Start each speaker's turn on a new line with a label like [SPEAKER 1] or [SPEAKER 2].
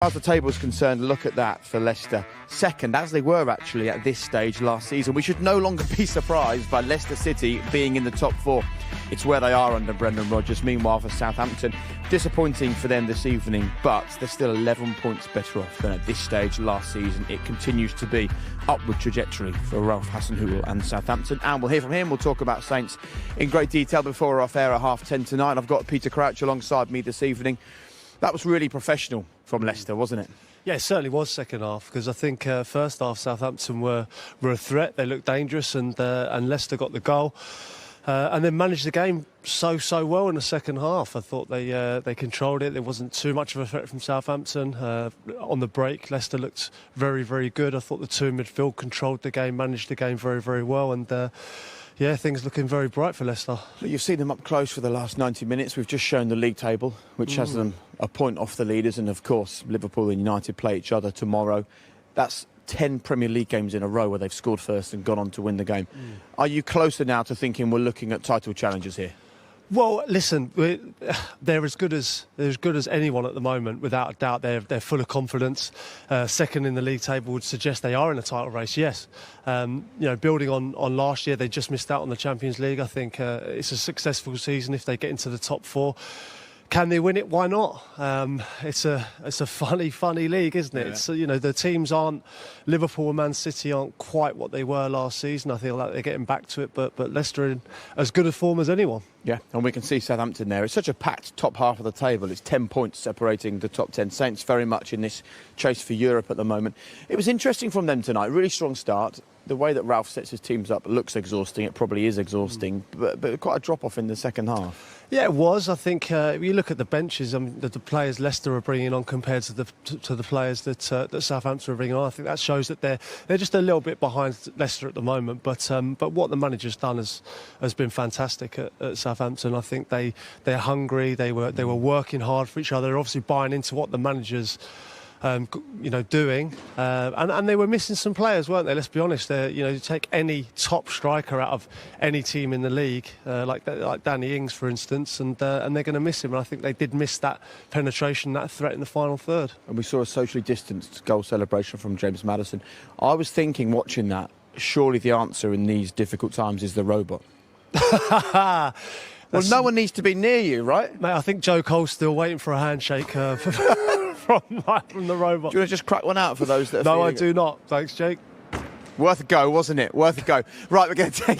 [SPEAKER 1] As the table is concerned, look at that for Leicester. Second, as they were actually at this stage last season. We should no longer be surprised by Leicester City being in the top four. It's where they are under Brendan Rodgers. Meanwhile, for Southampton, disappointing for them this evening, but they're still 11 points better off than at this stage last season. It continues to be upward trajectory for Ralph Hasenhüttl and Southampton. And we'll hear from him. We'll talk about Saints in great detail before we're off air at 10:30 tonight. I've got Peter Crouch alongside me this evening. That was really professional from Leicester, wasn't it?
[SPEAKER 2] Yeah, it certainly was second half, because I think first half Southampton were a threat. They looked dangerous, and Leicester got the goal and then managed the game so well in the second half. I thought they controlled it. There wasn't too much of a threat from Southampton. On the break, Leicester looked very good. I thought the two in midfield controlled the game, managed the game very well, and yeah, things looking very bright for Leicester.
[SPEAKER 1] You've seen them up close for the last 90 minutes. We've just shown the league table, which has them a point off the leaders. And, of course, Liverpool and United play each other tomorrow. That's 10 Premier League games in a row where they've scored first and gone on to win the game. Are you closer now to thinking we're looking at title challenges here?
[SPEAKER 2] Well, listen, they're as good as anyone at the moment, without a doubt. They're full of confidence. Second in the league table would suggest they are in a title race. Yes, building on last year, they just missed out on the Champions League. I think it's a successful season if they get into the top four. Can they win it? Why not? It's a funny league, isn't it? Yeah. It's, the teams aren't, Liverpool and Man City aren't quite what they were last season. I feel like they're getting back to it, but Leicester are in as good a form as anyone.
[SPEAKER 1] Yeah, and we can see Southampton there. It's such a packed top half of the table. It's 10 points separating the top 10. Saints very much in this chase for Europe at the moment. It was interesting from them tonight. Really strong start. The way that Ralph sets his teams up looks exhausting. It probably is exhausting, but quite a drop-off in the second half. Yeah,
[SPEAKER 2] it was. I think if you look at the benches, the players Leicester are bringing on compared to the players that Southampton are bringing on, I think that shows that they're just a little bit behind Leicester at the moment. But what the manager's done has been fantastic at Southampton. I think they're hungry. They were working hard for each other. They're obviously buying into what the manager's doing, and they were missing some players, weren't they? Let's be honest. You take any top striker out of any team in the league, like Danny Ings, for instance, and they're going to miss him. And I think they did miss that penetration, that threat in the final third. And
[SPEAKER 1] we saw a socially distanced goal celebration from James Maddison. I was thinking, watching that, surely the answer in these difficult times is the robot. Well, no one needs to be near you, right?
[SPEAKER 2] Mate, I think Joe Cole's still waiting for a handshake from the robot.
[SPEAKER 1] Do you want to just crack one out for those that are
[SPEAKER 2] No, I do not. Thanks, Jake.
[SPEAKER 1] Worth a go, wasn't it? Worth a go. Right, we're going to take